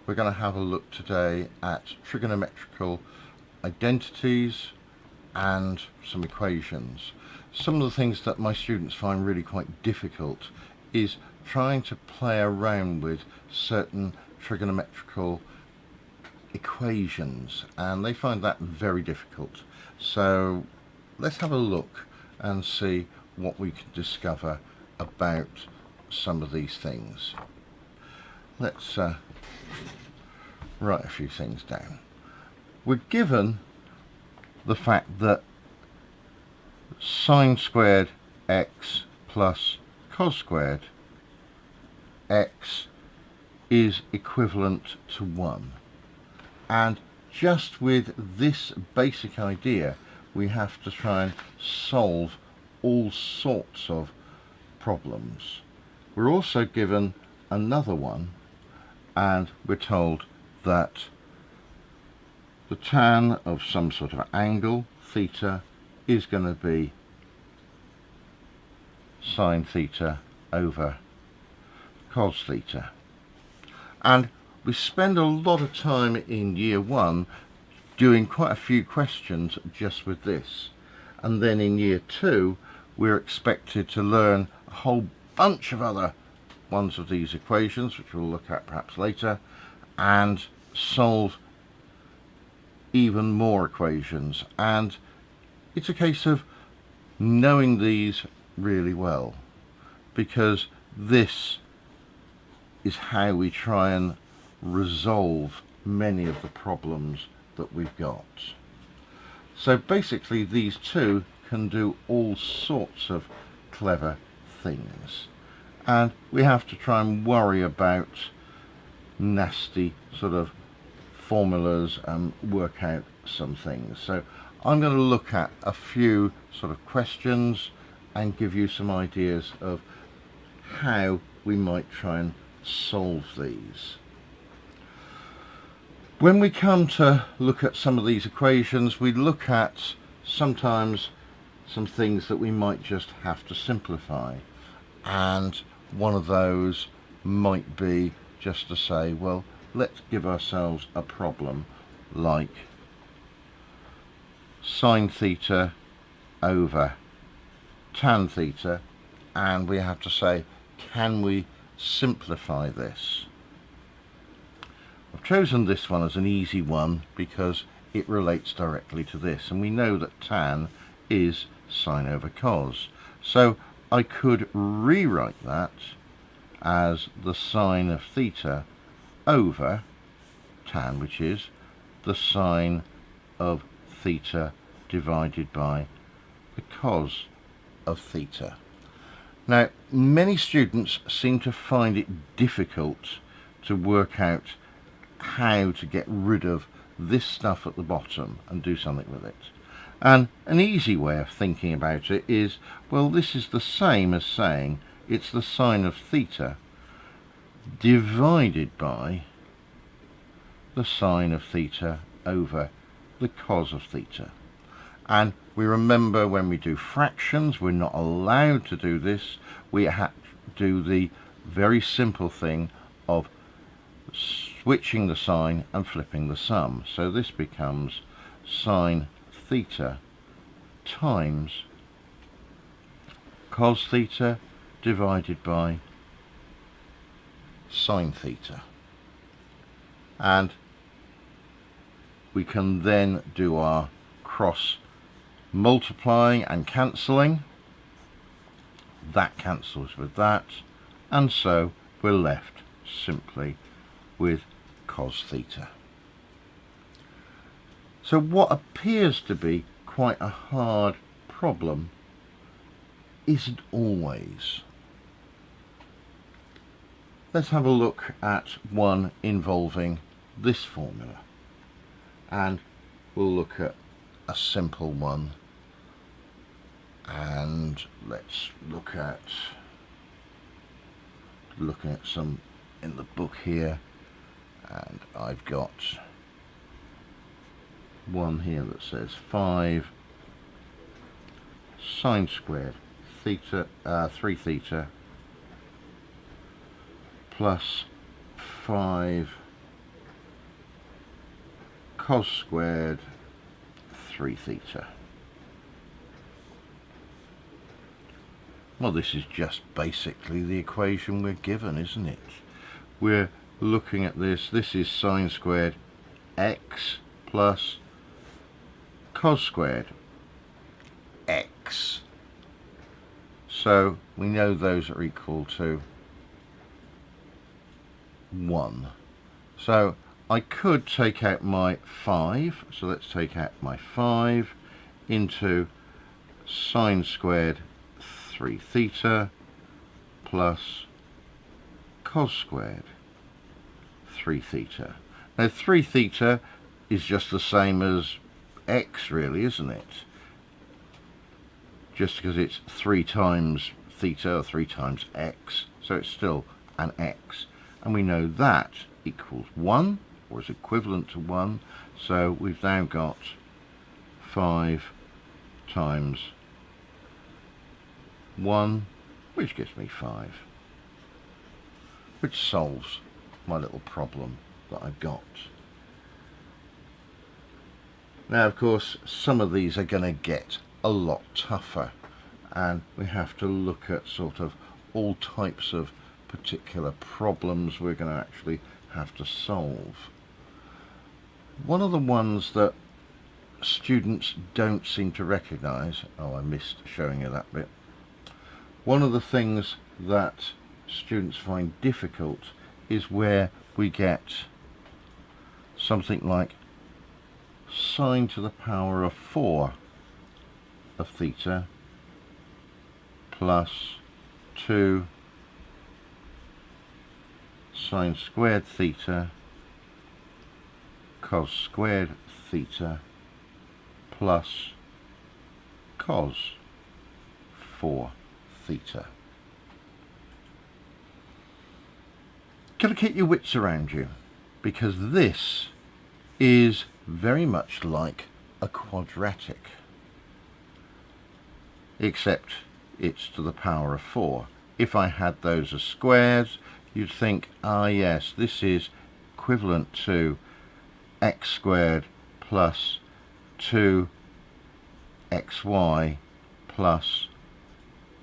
we're going to have a look today at trigonometrical identities and some equations. Some of the things that my students find really quite difficult is trying to play around with certain trigonometrical equations, and they find that very difficult. So let's have a look and see what we can discover about some of these things. Let's write a few things down. We're given the fact that sine squared x plus cos squared x is equivalent to 1. And just with this basic idea, we have to try and solve all sorts of problems. We're also given another one, and we're told that the tan of some sort of angle, theta, is going to be sine theta over cos theta. And we spend a lot of time in year 1 doing quite a few questions just with this. And then in year 2, we're expected to learn a whole bunch of other ones of these equations, which we'll look at perhaps later, and solve even more equations. And it's a case of knowing these really well, because this is how we try and resolve many of the problems that we've got. So basically these two can do all sorts of clever things, and we have to try and worry about nasty sort of formulas and work out some things. So I'm going to look at a few sort of questions and give you some ideas of how we might try and solve these. When we come to look at some of these equations, we look at sometimes some things that we might just have to simplify, and one of those might be just to say, well, let's give ourselves a problem like sine theta over tan theta, and we have to say, can we simplify this? I've chosen this one as an easy one because it relates directly to this, and we know that tan is sine over cos. So I could rewrite that as the sine of theta over tan, which is the sine of theta divided by the cos of theta. Now, many students seem to find it difficult to work out how to get rid of this stuff at the bottom and do something with it. And an easy way of thinking about it is, well, this is the same as saying it's the sine of theta divided by the sine of theta over the cos of theta. And we remember when we do fractions, we're not allowed to do this. We have to do the very simple thing of switching the sign and flipping the sum. So this becomes sine theta times cos theta divided by sine theta. And we can then do our cross multiplying and cancelling. That cancels with that, and so we're left simply with cos theta. So what appears to be quite a hard problem isn't always. Let's have a look at one involving this formula, and we'll look at a simple one, and let's look at looking at some in the book here, and I've got one here that says 5 sine squared theta 3 theta plus 5 cos squared 3 theta. Well, this is just basically the equation we're given, isn't it? We're looking at this. This is sine squared x plus cos squared x. So we know those are equal to 1. So I could take out my 5. So let's take out my 5 into sine squared 3 theta plus cos squared 3 theta. Now 3 theta is just the same as x, really, isn't it? Just because it's 3 times theta or 3 times x, so it's still an x. And we know that equals 1, or is equivalent to 1, so we've now got 5 times 1, which gives me 5, which solves my little problem that I've got. Now, of course, some of these are going to get a lot tougher, and we have to look at sort of all types of particular problems we're going to actually have to solve. One of the ones that students don't seem to recognize, oh, I missed showing you that bit. One of the things that students find difficult is where we get something like sine to the power of 4 of theta plus 2 sine squared theta cos squared theta plus cos 4 theta. Got to keep your wits around you, because this is very much like a quadratic, except it's to the power of 4. If I had those as squares, you'd think, ah yes, this is equivalent to x squared plus 2xy plus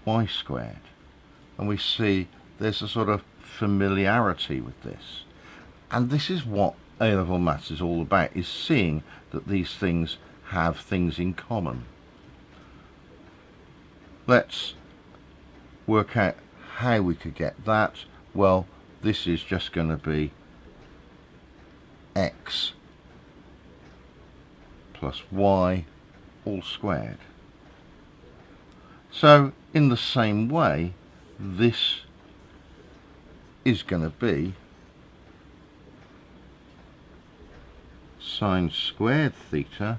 y squared. And we see there's a sort of familiarity with this. And this is what A-level maths is all about, is seeing that these things have things in common. Let's work out how we could get that. Well, this is just going to be x plus y all squared. So in the same way, this is going to be sine squared theta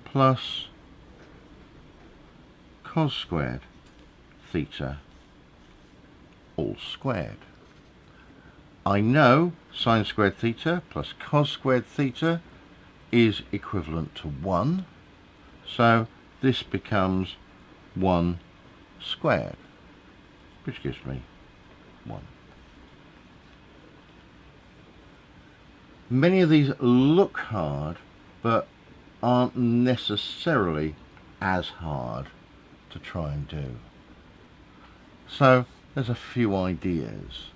plus cos squared theta all squared. I know sine squared theta plus cos squared theta is equivalent to 1, so this becomes 1 squared, which gives me 1. Many of these look hard, but aren't necessarily as hard to try and do. So there's a few ideas.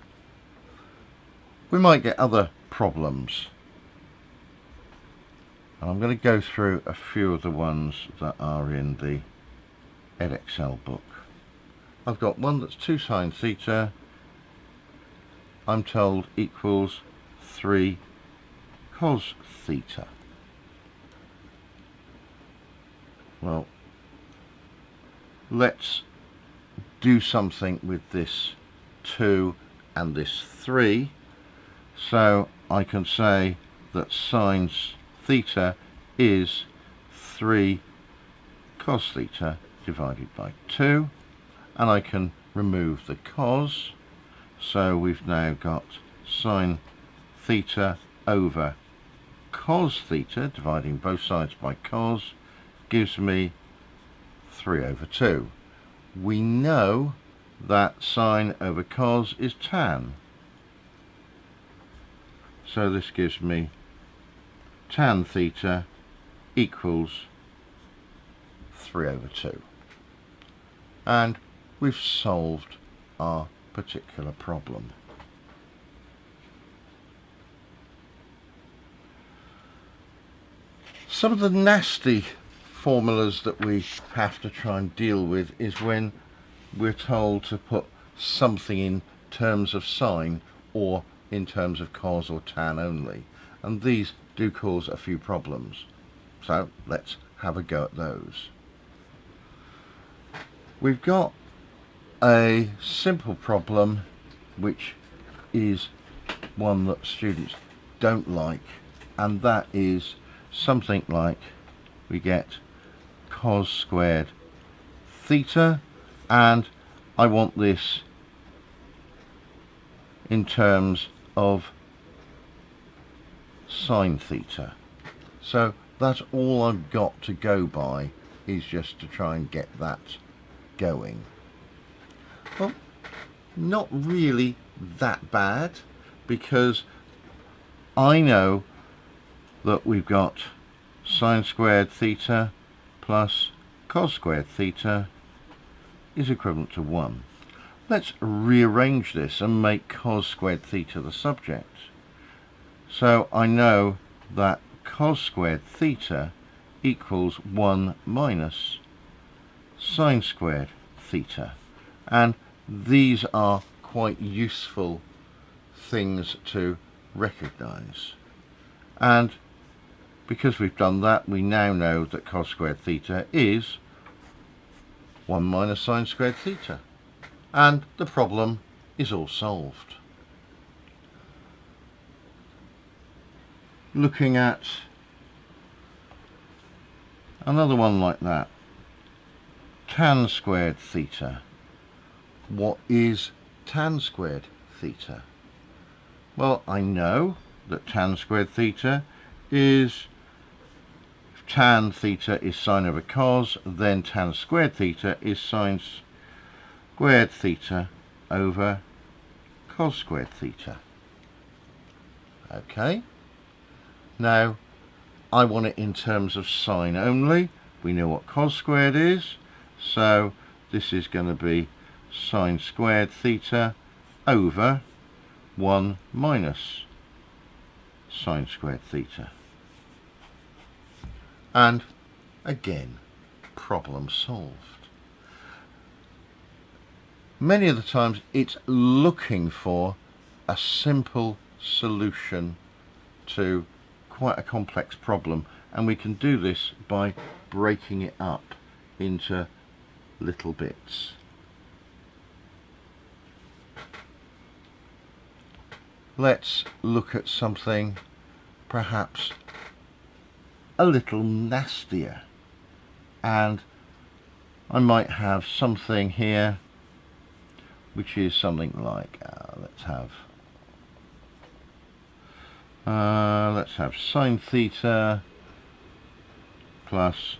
We might get other problems, and I'm going to go through a few of the ones that are in the Edexcel book. I've got one that's 2 sine theta, I'm told equals 3 cos theta. Well, let's do something with this 2 and this 3. So I can say that sine theta is 3 cos theta divided by 2, and I can remove the cos, so we've now got sine theta over cos theta, dividing both sides by cos, gives me 3 over 2. We know that sine over cos is tan, so this gives me tan theta equals 3/2. And we've solved our particular problem. Some of the nasty formulas that we have to try and deal with is when we're told to put something in terms of sine or in terms of cos or tan only, and these do cause a few problems. So let's have a go at those. We've got a simple problem which is one that students don't like, and that is something like we get cos squared theta, and I want this in terms of sine theta. So that's all I've got to go by, is just to try and get that going. Well, not really that bad, because I know that we've got sine squared theta plus cos squared theta is equivalent to 1. Let's rearrange this and make cos squared theta the subject. So I know that cos squared theta equals 1 minus sine squared theta. And these are quite useful things to recognize. And because we've done that, we now know that cos squared theta is 1 minus sine squared theta. And the problem is all solved. Looking at another one like that, tan squared theta. What is tan squared theta? Well, I know that tan squared theta is, if tan theta is sine over cos, then tan squared theta is sine squared theta over cos squared theta. Okay, now I want it in terms of sine only. We know what cos squared is, so this is going to be sine squared theta over 1 minus sine squared theta. And again, problem solved. Many of the times it's looking for a simple solution to quite a complex problem, and we can do this by breaking it up into little bits. Let's look at something perhaps a little nastier, and I might have something here which is something like let's have sine theta plus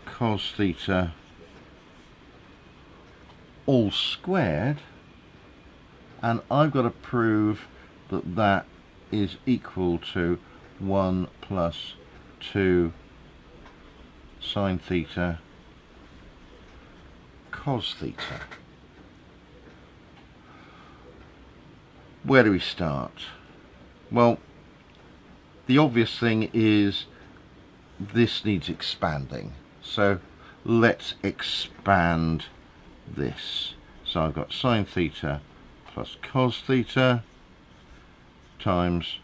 cos theta all squared, and I've got to prove that that is equal to 1 plus 2 sine theta cos theta. Where do we start? Well, the obvious thing is this needs expanding. So let's expand this. So I've got sine theta plus cos theta times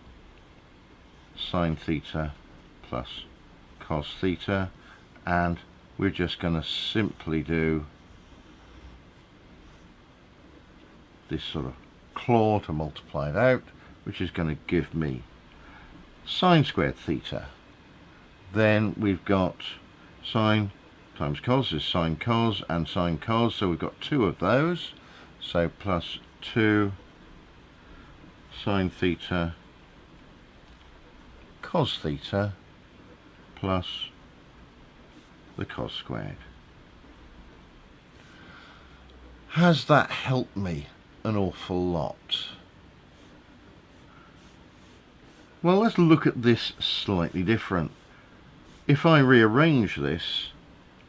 sine theta plus cos theta, and we're just going to simply do this sort of claw to multiply it out, which is going to give me sine squared theta. Then we've got sine times cos is sine cos and sine cos, so we've got two of those, so plus 2 sine theta cos theta plus the cos squared. Has that helped me an awful lot? Well, let's look at this slightly different. If I rearrange this,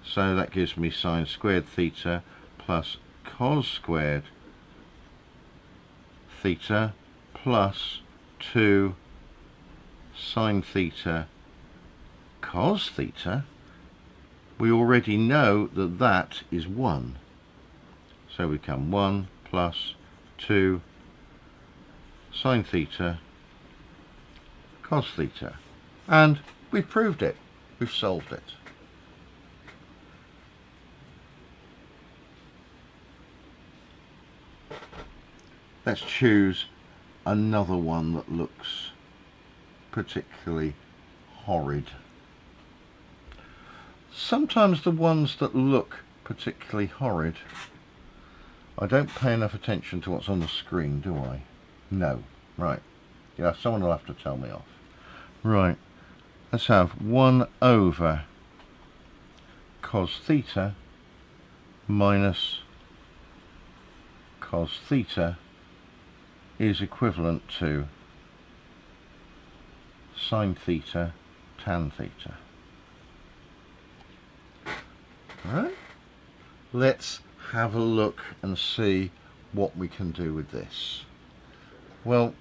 so that gives me sine squared theta plus cos squared theta plus 2 sine theta cos theta, we already know that that is 1. So we come 1 plus 2 sine theta cos theta. And we've proved it. We've solved it. Let's choose another one that looks particularly horrid. Sometimes the ones that look particularly horrid, I don't pay enough attention to what's on the screen, do I? No. Right. Yeah, someone will have to tell me off. Right. Let's have 1 over cos theta minus cos theta is equivalent to sine theta tan theta. Right? Let's have a look and see what we can do with this. Well,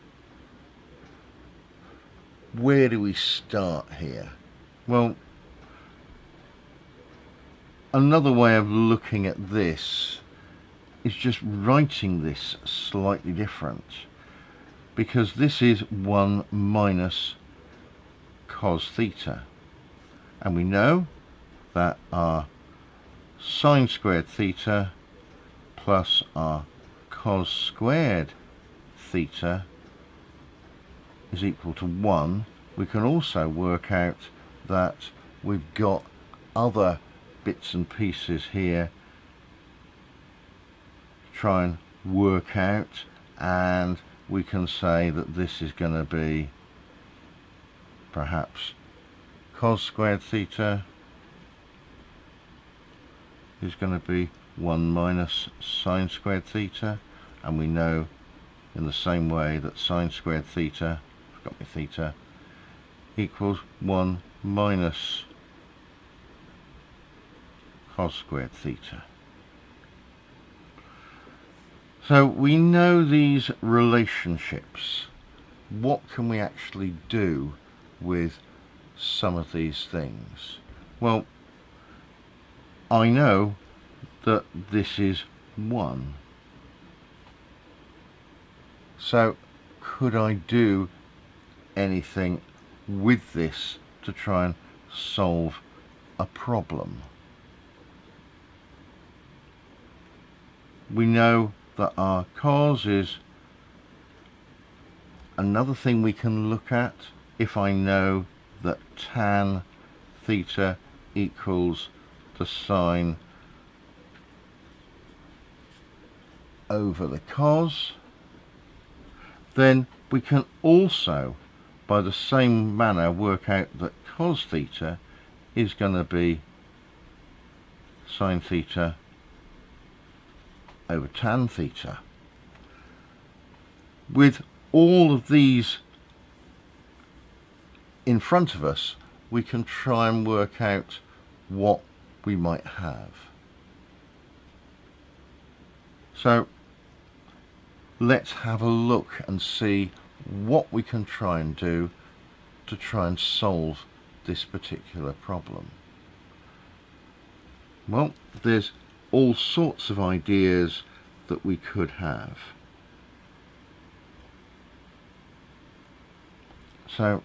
where do we start here? Well, another way of looking at this is just writing this slightly different, because this is 1 minus cos theta, and we know that our sine squared theta plus our cos squared theta is equal to 1. We can also work out that we've got other bits and pieces here to try and work out, and we can say that this is going to be perhaps cos squared theta is going to be 1 minus sine squared theta, and we know in the same way that sine squared theta, forgot my theta, equals 1 minus cos squared theta. So we know these relationships. What can we actually do with some of these things? Well, I know that this is 1. So could I do anything with this to try and solve a problem? We know that our cos is another thing we can look at. If I know that tan theta equals the sine over the cos, then we can also, by the same manner, work out that cos theta is going to be sine theta over tan theta. With all of these in front of us, we can try and work out what we might have. So let's have a look and see what we can try and do to try and solve this particular problem. Well, there's all sorts of ideas that we could have. So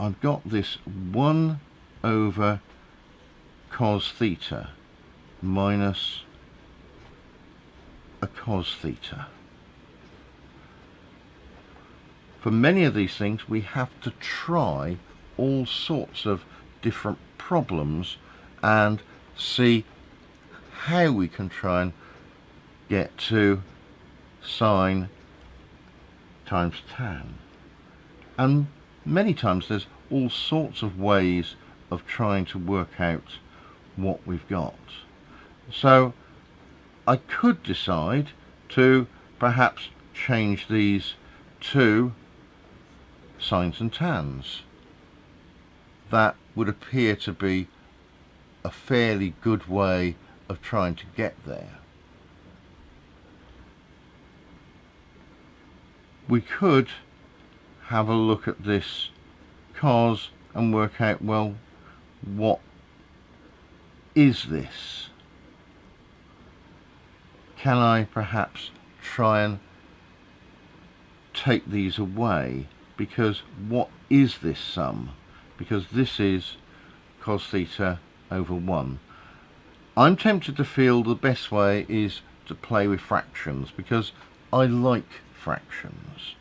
I've got this 1 over cos theta minus a cos theta. For many of these things we have to try all sorts of different problems and see how we can try and get to sine times tan. And many times there's all sorts of ways of trying to work out what we've got. So I could decide to perhaps change these to sines and tans. That would appear to be a fairly good way of trying to get there. We could have a look at this cos and work out, well, what is this? Can I perhaps try and take these away? Because what is this sum? Because this is cos theta over 1. I'm tempted to feel the best way is to play with fractions, because I like fractions.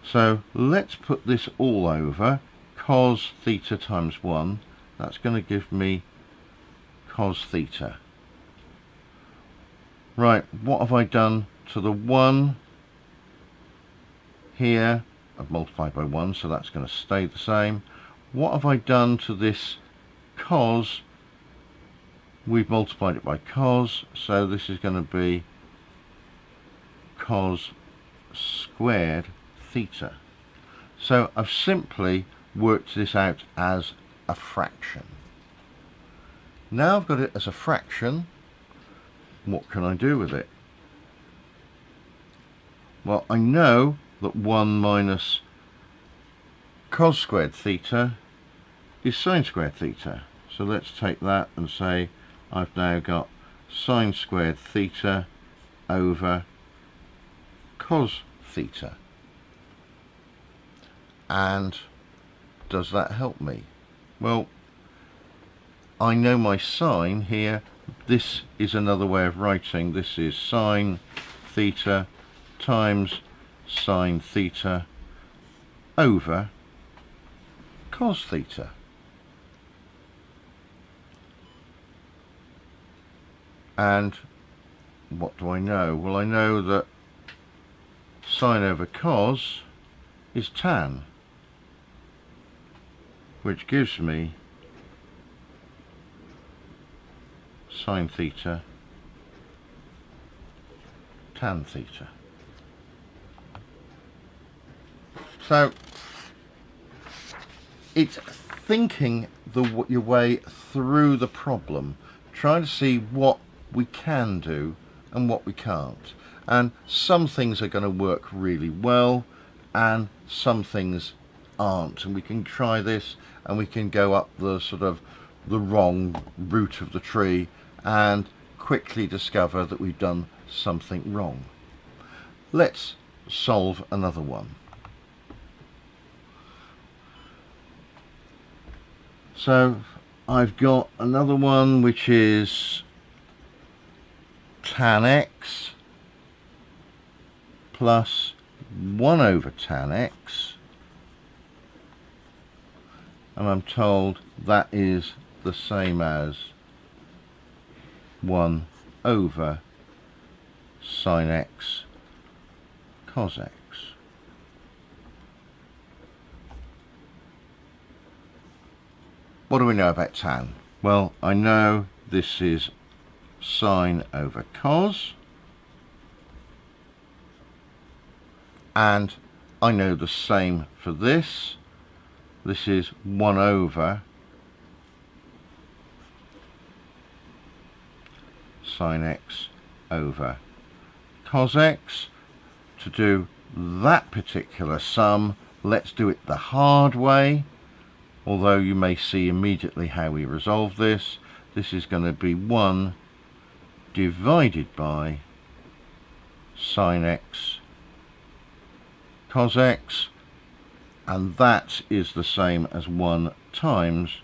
So let's put this all over cos theta times 1. That's going to give me cos theta. Right, what have I done to the 1 here? I've multiplied by 1, so that's going to stay the same. What have I done to this cos? We've multiplied it by cos, so this is going to be cos squared theta. So I've simply worked this out as a fraction. Now I've got it as a fraction, what can I do with it? Well, I know that 1 minus cos squared theta is sine squared theta. So let's take that and say I've now got sine squared theta over cos theta. And does that help me? Well, I know my sine here. This is another way of writing. This is sine theta times sine theta over cos theta. And what do I know? Well, I know that sine over cos is tan, which gives me sine theta tan theta. So it's thinking your way through the problem, trying to see what we can do and what we can't. And some things are going to work really well and some things aren't, and we can try this and we can go up the sort of the wrong root of the tree and quickly discover that we've done something wrong. Let's solve another one. So I've got another one which is tan x plus 1 over tan x, and I'm told that is the same as 1 over sine x cos x. What do we know about tan? Well, I know this is sine over cos, and I know the same for this. This is 1 over sine x over cos x. To do that particular sum, let's do it the hard way, although you may see immediately how we resolve this. This is going to be 1 divided by sine x cos x, and that is the same as 1 times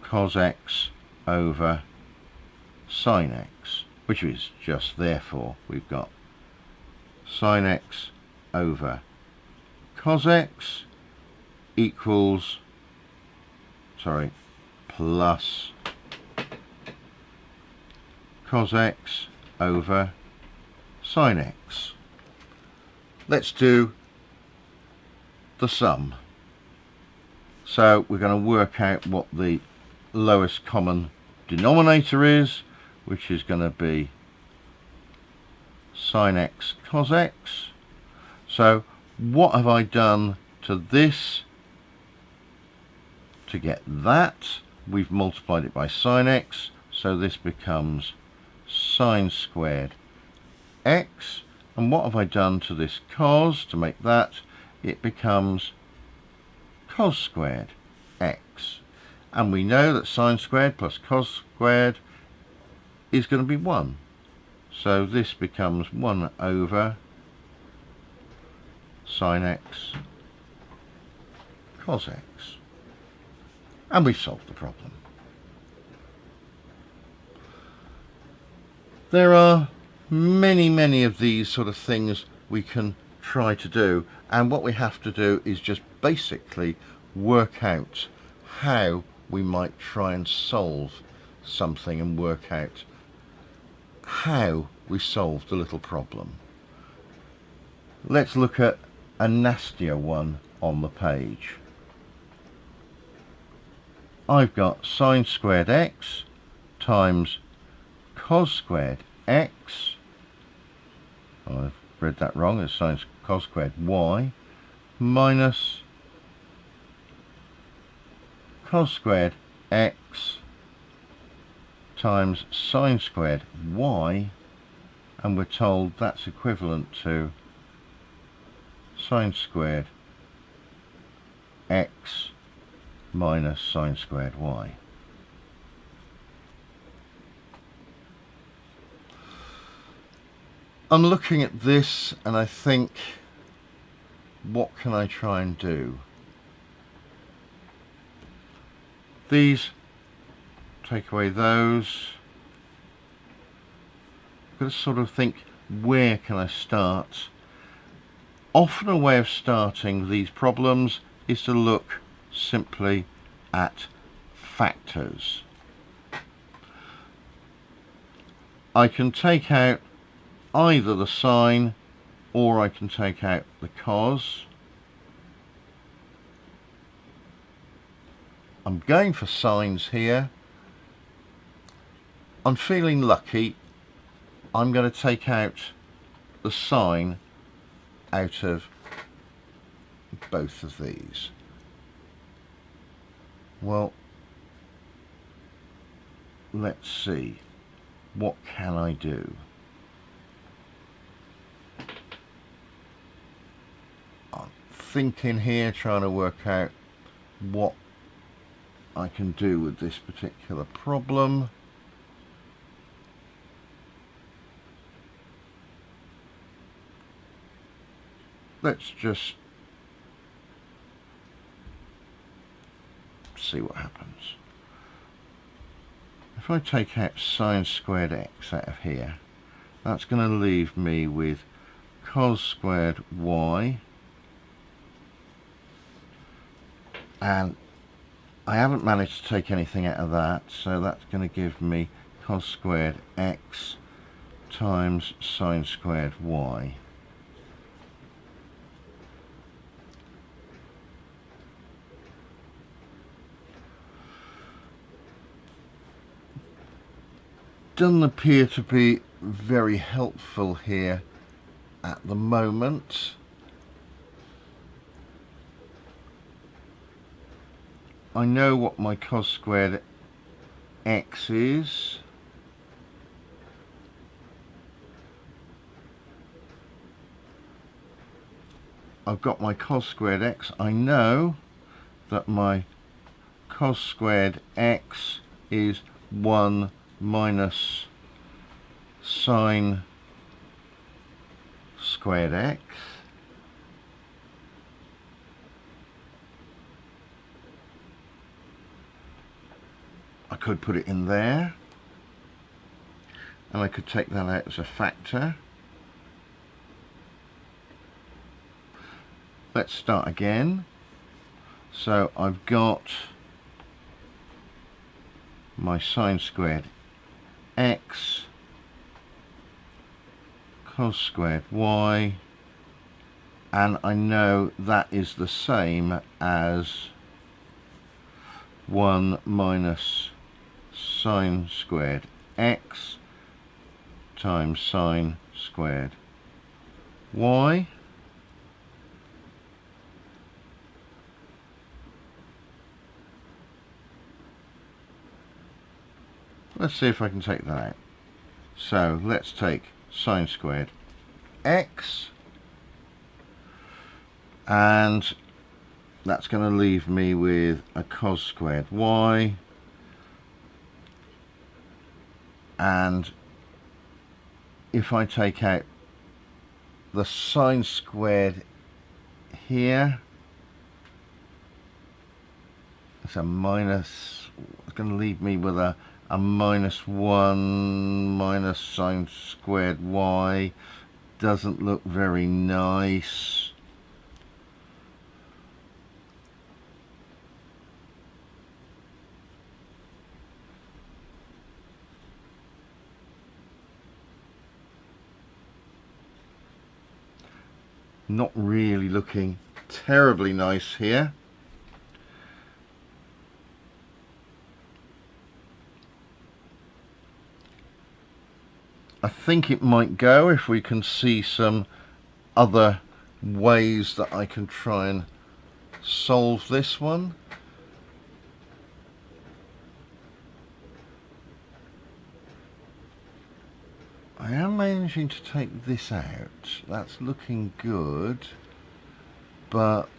cos x over sine x, which is just therefore we've got sine x over cos x equals, plus cos x over sine x. Let's do the sum. So we're going to work out what the lowest common denominator is, which is going to be sine x cos x. So what have I done to this to get that? We've multiplied it by sine x, so this becomes sine squared x. And what have I done to this cos to make that? It becomes cos squared x. And we know that sine squared plus cos squared is going to be 1. So this becomes 1 over sine x cos x. And we've solved the problem. There are many of these sort of things we can try to do, and what we have to do is just basically work out how we might try and solve something and work out how we solved the little problem. Let's look at a nastier one on the page. I've got sine squared x times cos squared x. I've read that wrong, it's sine cos squared y minus cos squared x times sine squared y, and we're told that's equivalent to sine squared x minus sine squared y. I'm looking at this and I think, what can I try and do? These, take away those. I've got to sort of think, where can I start? Often a way of starting these problems is to look simply at factors. I can take out either the sine or I can take out the cos. I'm going for sines here. I'm feeling lucky. I'm going to take out the sine out of both of these. Well, let's see. What can I do? I'm thinking here, trying to work out what I can do with this particular problem. Let's just see what happens. If I take out sine squared x out of here, that's going to leave me with cos squared y, and I haven't managed to take anything out of that, so that's going to give me cos squared x times sine squared y. Doesn't appear to be very helpful here at the moment. I know what my cos squared x is. I've got my cos squared x. I know that my cos squared x is 1 minus sine squared x. I could put it in there, and I could take that out as a factor. Let's start again. So I've got my sine squared x, cos squared y, and I know that is the same as 1 minus sine squared x times sine squared y. let's see if I can take that out. So let's take sine squared x, and that's going to leave me with a cos squared y, and if I take out the sine squared here, it's a minus, it's going to leave me with a minus 1 minus sine squared y. Doesn't look very nice. Not really looking terribly nice here. I think it might go if we can see some other ways that I can try and solve this one. I am managing to take this out. That's looking good, but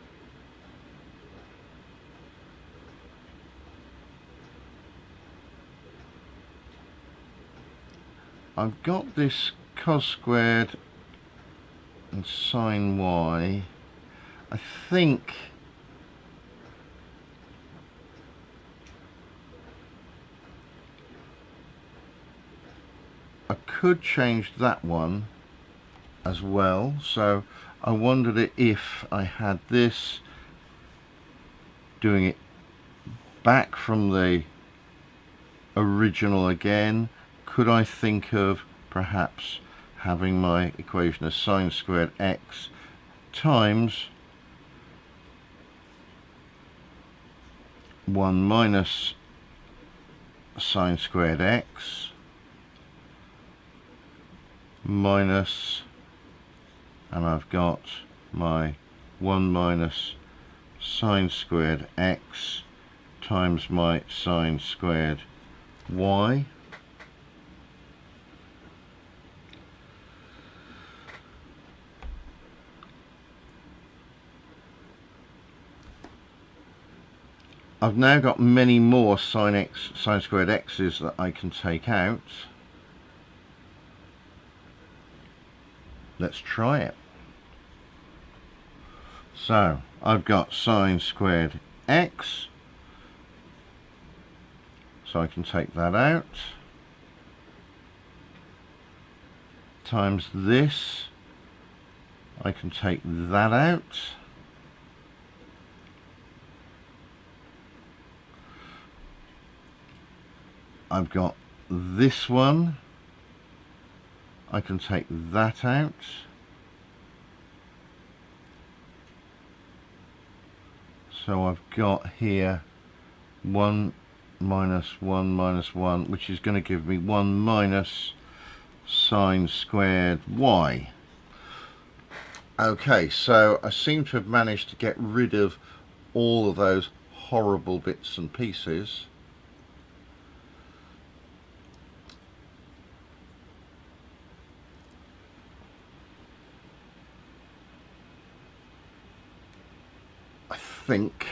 I've got this cos squared and sine y. I think I could change that one as well. So I wondered if I had this, doing it back from the original again, could I think of perhaps having my equation as sine squared x times 1 minus sine squared x minus, and I've got my 1 minus sine squared x times my sine squared y. I've now got many more sine squared x's that I can take out. Let's try it. So I've got sine squared x, so I can take that out, times this, I can take that out, I've got this one, I can take that out, so I've got here 1 minus 1 minus 1, which is going to give me 1 minus sine squared y. Okay, so I seem to have managed to get rid of all of those horrible bits and pieces. I think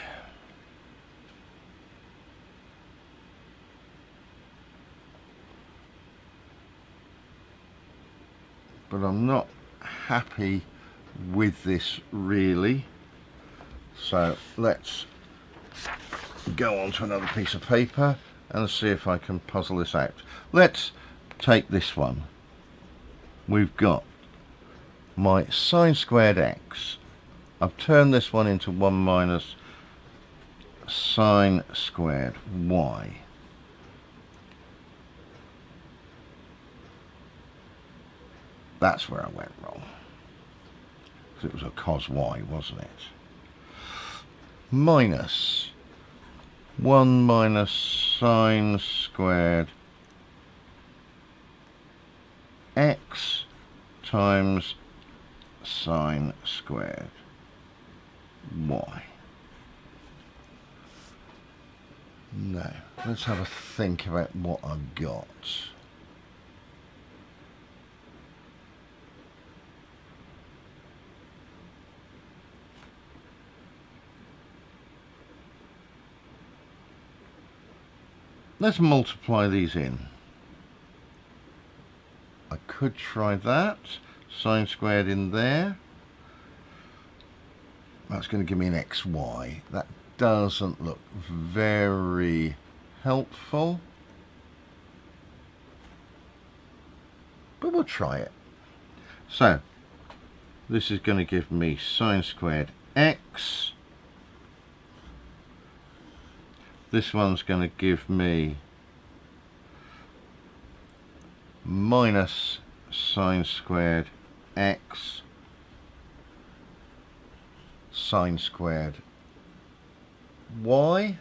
but I'm not happy with this really, so let's go on to another piece of paper and see if I can puzzle this out. Let's take this one. We've got my sine squared x. I've turned this one into 1 minus sine squared y. That's where I went wrong. Because it was a cos y, wasn't it? Minus 1 minus sine squared x times sine squared y. No. Let's have a think about what I've got. Let's multiply these in. I could try that. Sine squared in there. That's going to give me an xy. That doesn't look very helpful. But we'll try it. So, this is going to give me sine squared x. This one's going to give me minus sine squared x sine squared y.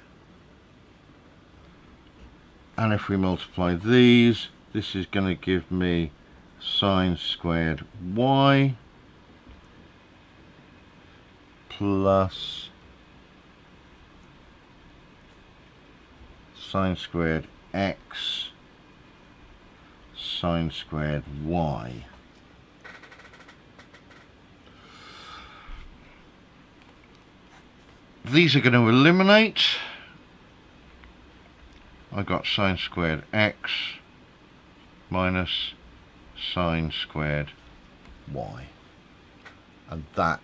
And if we multiply these, this is going to give me sine squared y plus sine squared x sine squared y. These are going to eliminate. I got sine squared x minus sine squared y. And that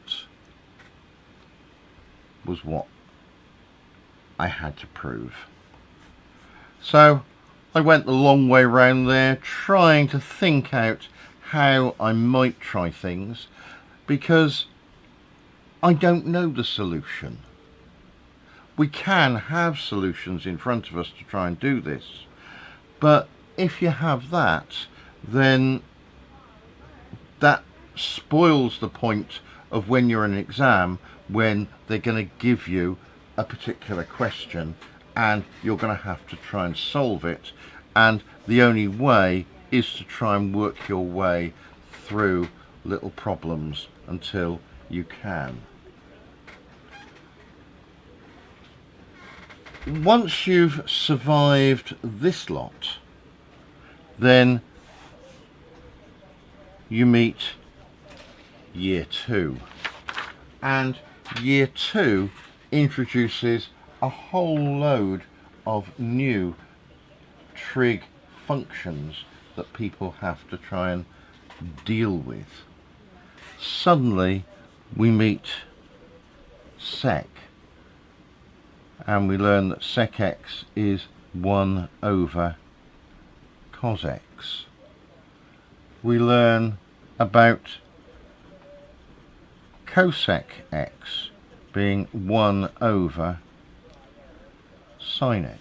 was what I had to prove. So I went the long way round there, trying to think out how I might try things, because I don't know the solution. We can have solutions in front of us to try and do this, but if you have that, then that spoils the point of when you're in an exam, when they're going to give you a particular question and you're going to have to try and solve it, and the only way is to try and work your way through little problems until you can. Once you've survived this lot, then you meet year 2, and year 2 introduces a whole load of new trig functions that people have to try and deal with. Suddenly we meet sec, and we learn that sec x is 1 over cos x. We learn about cosec x being 1 over sin x.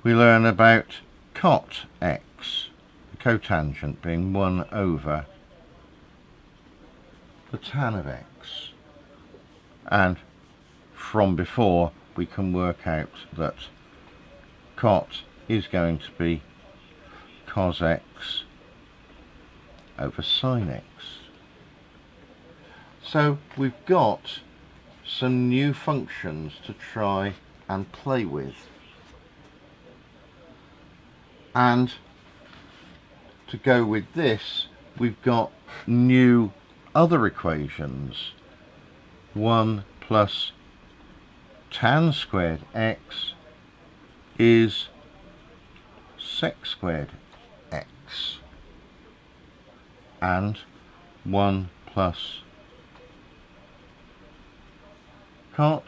We learn about cot x, the cotangent, being 1 over the tan of x. And from before, we can work out that cot is going to be cos x over sin x. So we've got some new functions to try and play with. And to go with this, we've got new other equations. 1 plus tan squared x is sec squared x, and 1 plus cot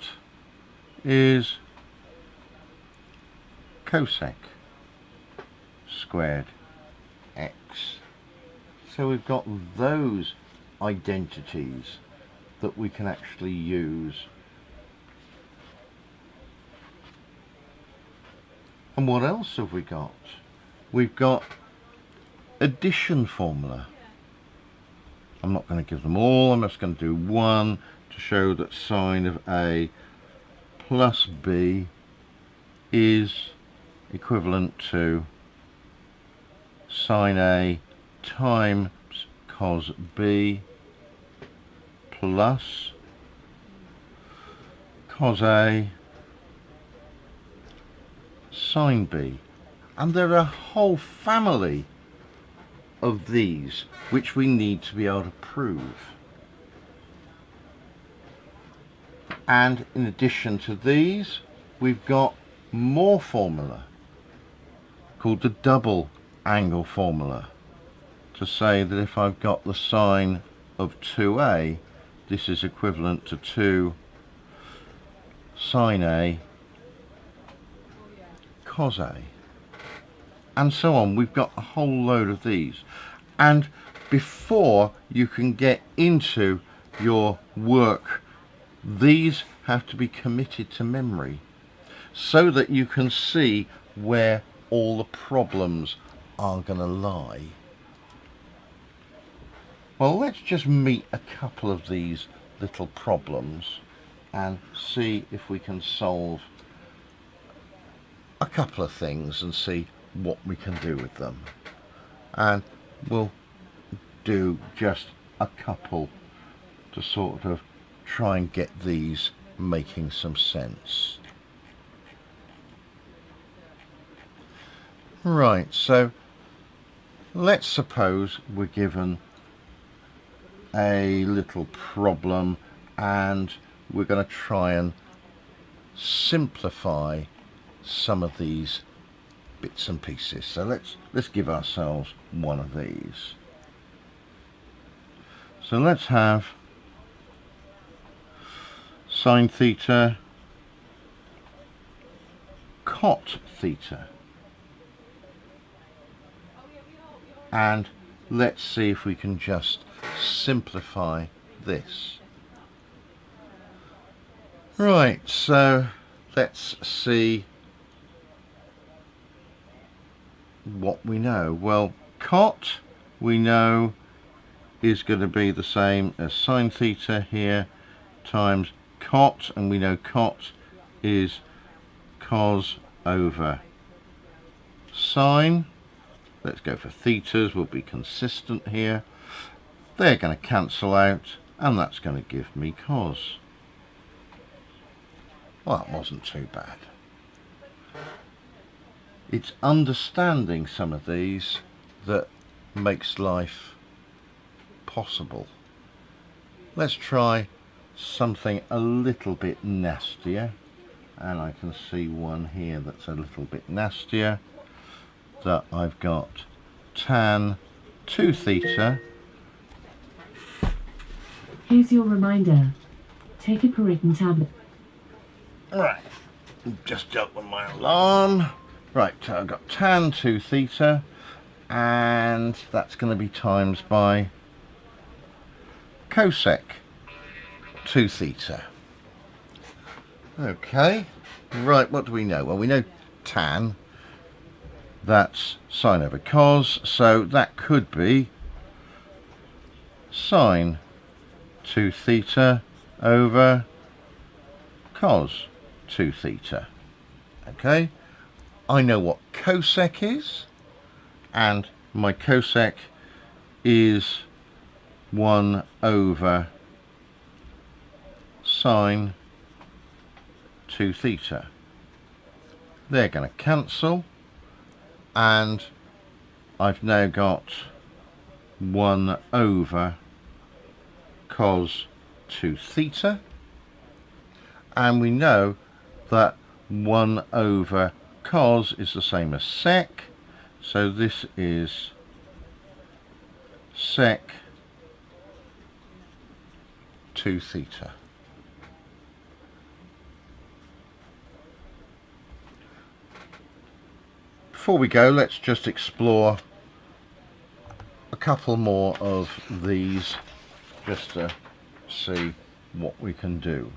is cosec squared x. So we've got those identities that we can actually use. And what else have we got? We've got addition formula. I'm not going to give them all, I'm just going to do one to show that sine of A plus B is equivalent to sine A times cos B plus cos A sine B. And there are a whole family of these which we need to be able to prove. And in addition to these, we've got more formula called the double angle formula, to say that if I've got the sine of 2A, this is equivalent to 2 sine A cos A, and so on. We've got a whole load of these, and before you can get into your work, these have to be committed to memory so that you can see where all the problems are going to lie. Well, let's just meet a couple of these little problems and see if we can solve a couple of things and see what we can do with them. And we'll do just a couple to sort of try and get these making some sense. Right, so let's suppose we're given a little problem and we're going to try and simplify some of these bits and pieces. So let's give ourselves one of these. So let's have sine theta cot theta, and let's see if we can just simplify this. Right, so let's see what we know. Well, cot we know is going to be the same as sine theta here times cot, and we know cot is cos over sine. Let's go for thetas, we'll be consistent here. They're going to cancel out, and that's going to give me cos. Well, that wasn't too bad. It's understanding some of these that makes life possible. Let's try something a little bit nastier, and I can see one here that's a little bit nastier, that I've got tan 2 theta. Here's your reminder. Take a Puritan tablet. Right, just dealt with my alarm. Right, so I've got tan 2 theta, and that's going to be times by cosec 2 theta. Okay, right, what do we know? Well, we know tan, that's sine over cos, so that could be sine 2 theta over cos 2 theta. Okay, I know what cosec is, and my cosec is 1 over sine 2 theta. They're going to cancel, and I've now got 1 over cos 2 theta, and we know that 1 over cos is the same as sec, so this is sec 2 theta. Before we go, let's just explore a couple more of these just to see what we can do.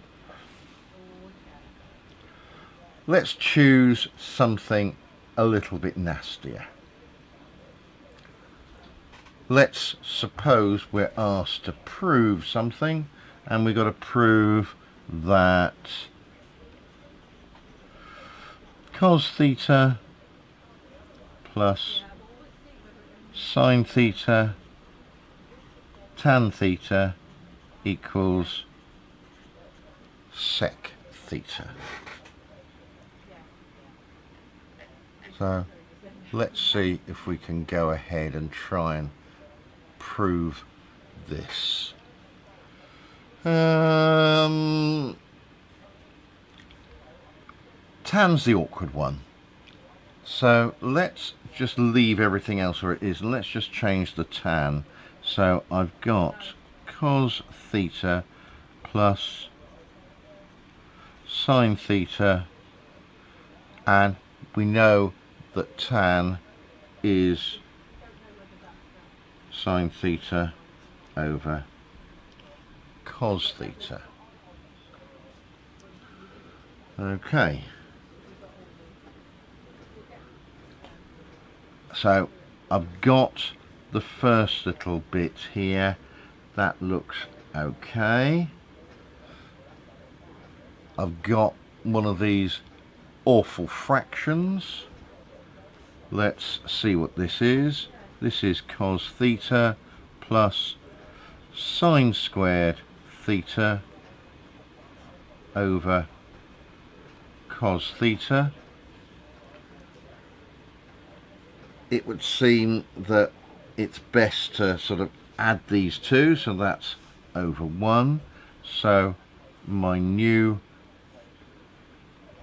Let's choose something a little bit nastier. Let's suppose we're asked to prove something, and we've got to prove that cos theta plus sine theta tan theta equals sec theta. So let's see if we can go ahead and try and prove this. Tan's the awkward one. So let's just leave everything else where it is and let's just change the tan. So I've got cos theta plus sine theta, and we know that tan is sine theta over cos theta. Okay. So I've got the first little bit here. That looks okay. I've got one of these awful fractions. Let's see what this is. This is cos theta plus sine squared theta over cos theta. It would seem that it's best to sort of add these two, so that's over 1. So my new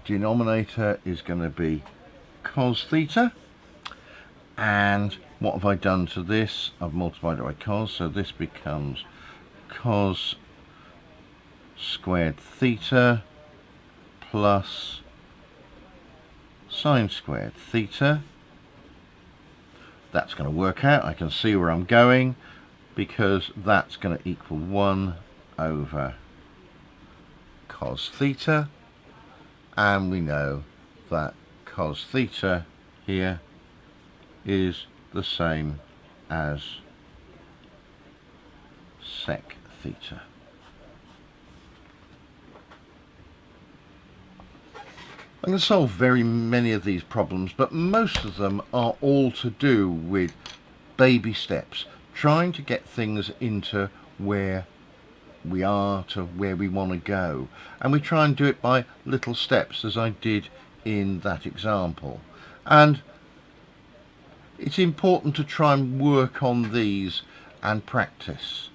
denominator is going to be cos theta, and what have I done to this? I've multiplied it by cos, so this becomes cos squared theta plus sine squared theta. That's going to work out. I can see where I'm going, because that's going to equal 1 over cos theta, and we know that cos theta here is the same as sec theta. I'm going to solve very many of these problems, but most of them are all to do with baby steps, trying to get things into where we are to where we want to go, and we try and do it by little steps, as I did in that example. And it's important to try and work on these and practice.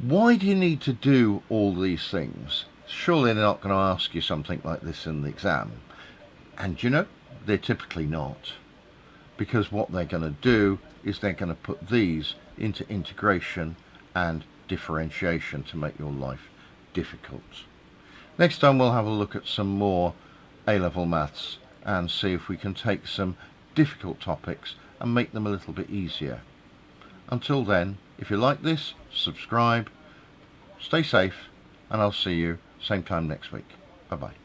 Why do you need to do all these things? Surely they're not going to ask you something like this in the exam. And you know, they're typically not, because what they're going to do is they're going to put these into integration and differentiation to make your life difficult. Next time we'll have a look at some more A-level maths and see if we can take some difficult topics and make them a little bit easier. Until then, if you like this, subscribe, stay safe, and I'll see you same time next week. Bye bye.